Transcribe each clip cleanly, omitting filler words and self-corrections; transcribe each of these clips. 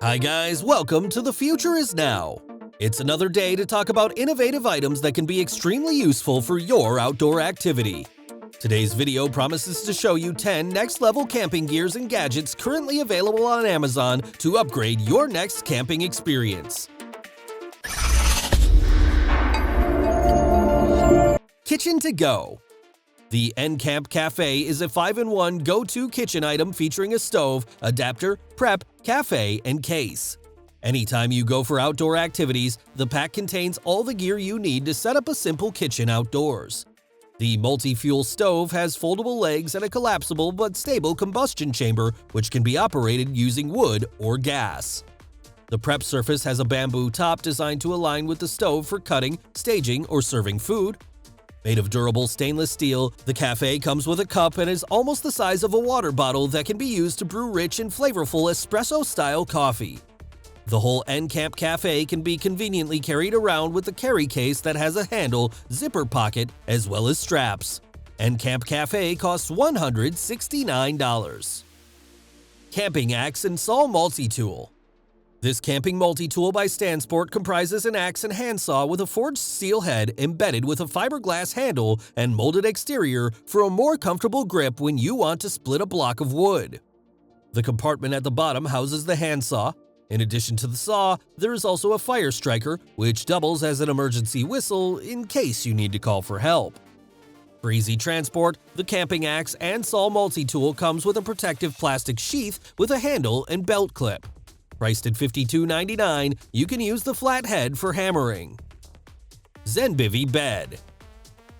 Hi guys, welcome to The Future Is Now. It's another day to talk about innovative items that can be extremely useful for your outdoor activity. Today's video promises to show you 10 next-level camping gears and gadgets currently available on Amazon to upgrade your next camping experience. Kitchen to go. The Enomad Cafe is a 5-in-1 go-to kitchen item featuring a stove, adapter, prep, cafe, and case. Anytime you go for outdoor activities, the pack contains all the gear you need to set up a simple kitchen outdoors. The multi-fuel stove has foldable legs and a collapsible but stable combustion chamber which can be operated using wood or gas. The prep surface has a bamboo top designed to align with the stove for cutting, staging, or serving food. Made of durable stainless steel, the cafe comes with a cup and is almost the size of a water bottle that can be used to brew rich and flavorful espresso-style coffee. The whole Enomad Cafe can be conveniently carried around with a carry case that has a handle, zipper pocket, as well as straps. Enomad Cafe costs $169. Camping Axe and Saw Multi-Tool. This camping multi-tool by Stansport comprises an axe and handsaw with a forged steel head embedded with a fiberglass handle and molded exterior for a more comfortable grip when you want to split a block of wood. The compartment at the bottom houses the handsaw. In addition to the saw, there is also a fire striker, which doubles as an emergency whistle in case you need to call for help. For easy transport, the camping axe and saw multi-tool comes with a protective plastic sheath with a handle and belt clip. Priced at $52.99, you can use the flat head for hammering. Zenbivy Bed.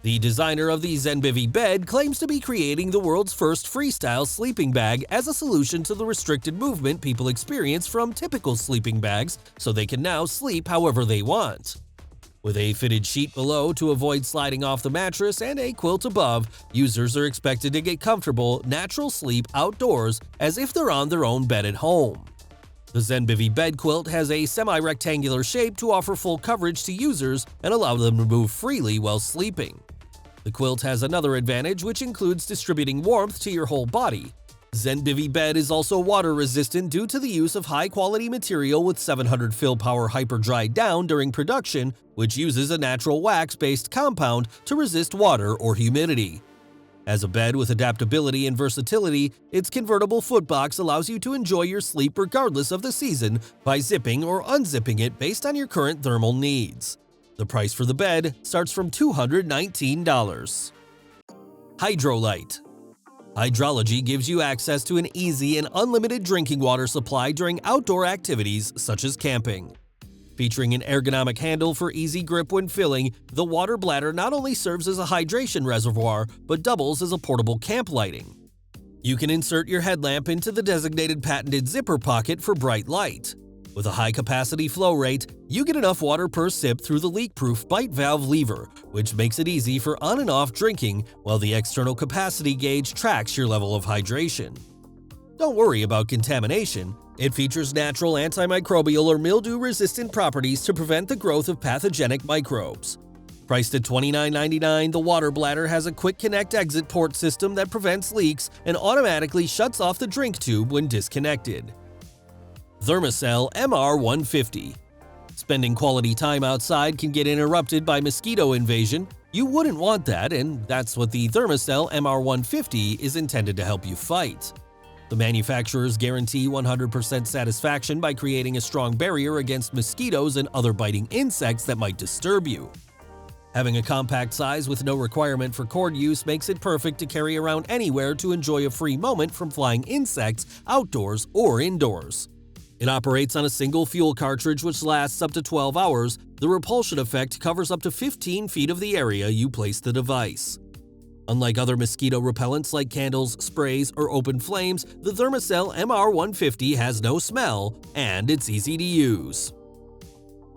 The designer of the Zenbivy Bed claims to be creating the world's first freestyle sleeping bag as a solution to the restricted movement people experience from typical sleeping bags, so they can now sleep however they want. With a fitted sheet below to avoid sliding off the mattress and a quilt above, users are expected to get comfortable, natural sleep outdoors as if they're on their own bed at home. The Zenbivy Bed quilt has a semi-rectangular shape to offer full coverage to users and allow them to move freely while sleeping. The quilt has another advantage, which includes distributing warmth to your whole body. Zenbivy Bed is also water-resistant due to the use of high-quality material with 700 fill-power hyper-dried down during production, which uses a natural wax-based compound to resist water or humidity. As a bed with adaptability and versatility, its convertible footbox allows you to enjoy your sleep regardless of the season by zipping or unzipping it based on your current thermal needs. The price for the bed starts from $219. Hydrolight. Hydrology gives you access to an easy and unlimited drinking water supply during outdoor activities such as camping. Featuring an ergonomic handle for easy grip when filling, the water bladder not only serves as a hydration reservoir, but doubles as a portable camp lighting. You can insert your headlamp into the designated patented zipper pocket for bright light. With a high-capacity flow rate, you get enough water per sip through the leak-proof bite valve lever, which makes it easy for on and off drinking, while the external capacity gauge tracks your level of hydration. Don't worry about contamination. It features natural antimicrobial or mildew-resistant properties to prevent the growth of pathogenic microbes. Priced at $29.99, the water bladder has a quick connect exit port system that prevents leaks and automatically shuts off the drink tube when disconnected. Thermacell MR150. Spending quality time outside can get interrupted by mosquito invasion. You wouldn't want that, and that's what the Thermacell MR150 is intended to help you fight. The manufacturers guarantee 100% satisfaction by creating a strong barrier against mosquitoes and other biting insects that might disturb you. Having a compact size with no requirement for cord use makes it perfect to carry around anywhere to enjoy a free moment from flying insects outdoors or indoors. It operates on a single fuel cartridge which lasts up to 12 hours. The repulsion effect covers up to 15 feet of the area you place the device. Unlike other mosquito repellents like candles, sprays, or open flames, the Thermacell MR150 has no smell, and it's easy to use.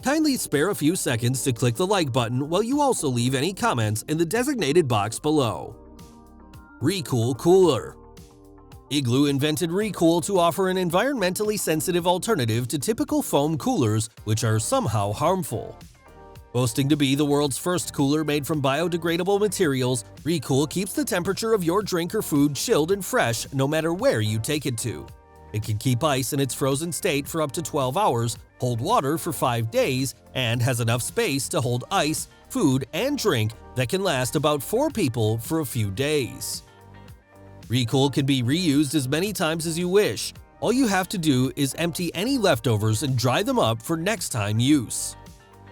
Kindly spare a few seconds to click the like button while you also leave any comments in the designated box below. Recool Cooler. Igloo invented Recool to offer an environmentally sensitive alternative to typical foam coolers, which are somehow harmful. Boasting to be the world's first cooler made from biodegradable materials, Recool keeps the temperature of your drink or food chilled and fresh no matter where you take it to. It can keep ice in its frozen state for up to 12 hours, hold water for 5 days, and has enough space to hold ice, food, and drink that can last about 4 people for a few days. Recool can be reused as many times as you wish. All you have to do is empty any leftovers and dry them up for next time use.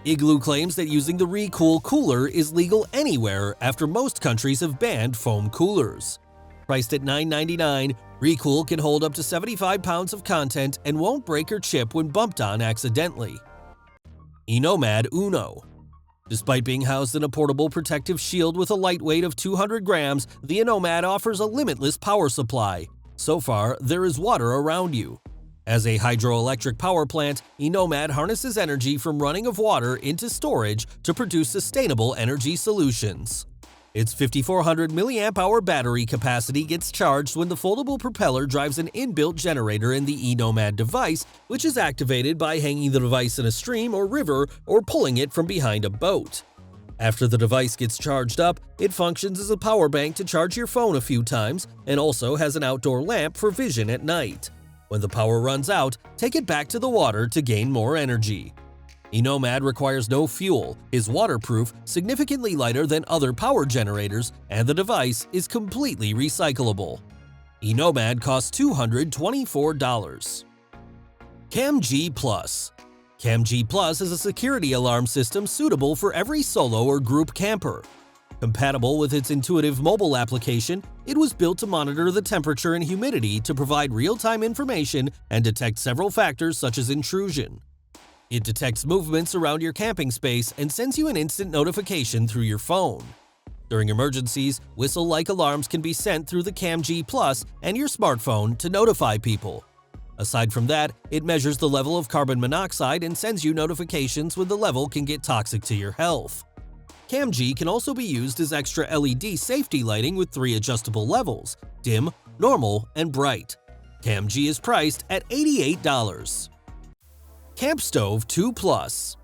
Igloo claims that using the Recool Cooler is legal anywhere after most countries have banned foam coolers. Priced at $9.99, Recool can hold up to 75 pounds of content and won't break or chip when bumped on accidentally. Enomad Uno. Despite being housed in a portable protective shield with a light weight of 200 grams, the Enomad offers a limitless power supply. So far, there is water around you. As a hydroelectric power plant, Enomad harnesses energy from running of water into storage to produce sustainable energy solutions. Its 5400 mAh battery capacity gets charged when the foldable propeller drives an inbuilt generator in the Enomad device, which is activated by hanging the device in a stream or river or pulling it from behind a boat. After the device gets charged up, it functions as a power bank to charge your phone a few times and also has an outdoor lamp for vision at night. When the power runs out, take it back to the water to gain more energy. Enomad requires no fuel, is waterproof, significantly lighter than other power generators, and the device is completely recyclable. Enomad costs $224. CamG Plus. CamG Plus is a security alarm system suitable for every solo or group camper. Compatible with its intuitive mobile application, it was built to monitor the temperature and humidity to provide real-time information and detect several factors such as intrusion. It detects movements around your camping space and sends you an instant notification through your phone. During emergencies, whistle-like alarms can be sent through the CamG Plus and your smartphone to notify people. Aside from that, it measures the level of carbon monoxide and sends you notifications when the level can get toxic to your health. CamG can also be used as extra LED safety lighting with 3 adjustable levels: dim, normal, and bright. CamG is priced at $88. CampStove 2 Plus.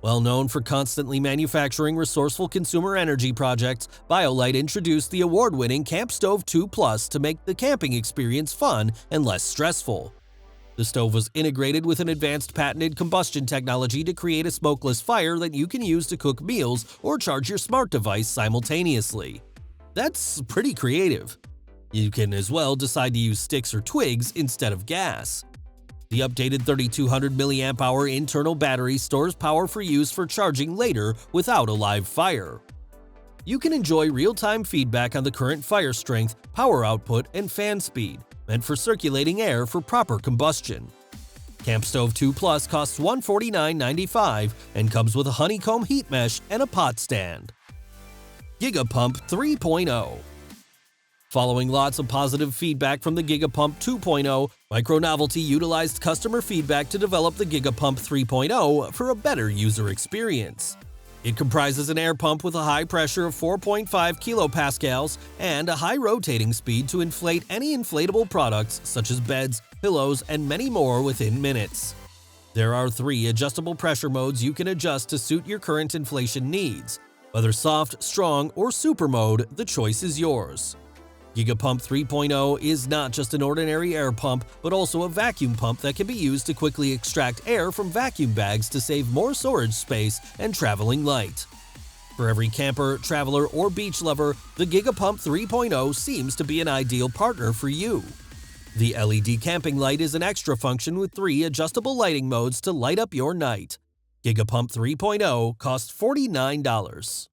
Well known for constantly manufacturing resourceful consumer energy projects, BioLite introduced the award-winning CampStove 2 Plus to make the camping experience fun and less stressful. The stove was integrated with an advanced patented combustion technology to create a smokeless fire that you can use to cook meals or charge your smart device simultaneously. That's pretty creative. You can as well decide to use sticks or twigs instead of gas. The updated 3200 mAh internal battery stores power for use for charging later without a live fire. You can enjoy real-time feedback on the current fire strength, power output, and fan speed, meant for circulating air for proper combustion. CampStove 2 Plus costs $149.95 and comes with a honeycomb heat mesh and a pot stand. Giga Pump 3.0. Following lots of positive feedback from the Giga Pump 2.0, Micro Novelty utilized customer feedback to develop the Giga Pump 3.0 for a better user experience. It comprises an air pump with a high pressure of 4.5 kilopascals and a high rotating speed to inflate any inflatable products such as beds, pillows, and many more within minutes. There are 3 adjustable pressure modes you can adjust to suit your current inflation needs. Whether soft, strong, or super mode, the choice is yours. Giga Pump 3.0 is not just an ordinary air pump, but also a vacuum pump that can be used to quickly extract air from vacuum bags to save more storage space and traveling light. For every camper, traveler, or beach lover, the Giga Pump 3.0 seems to be an ideal partner for you. The LED camping light is an extra function with 3 adjustable lighting modes to light up your night. Giga Pump 3.0 costs $49.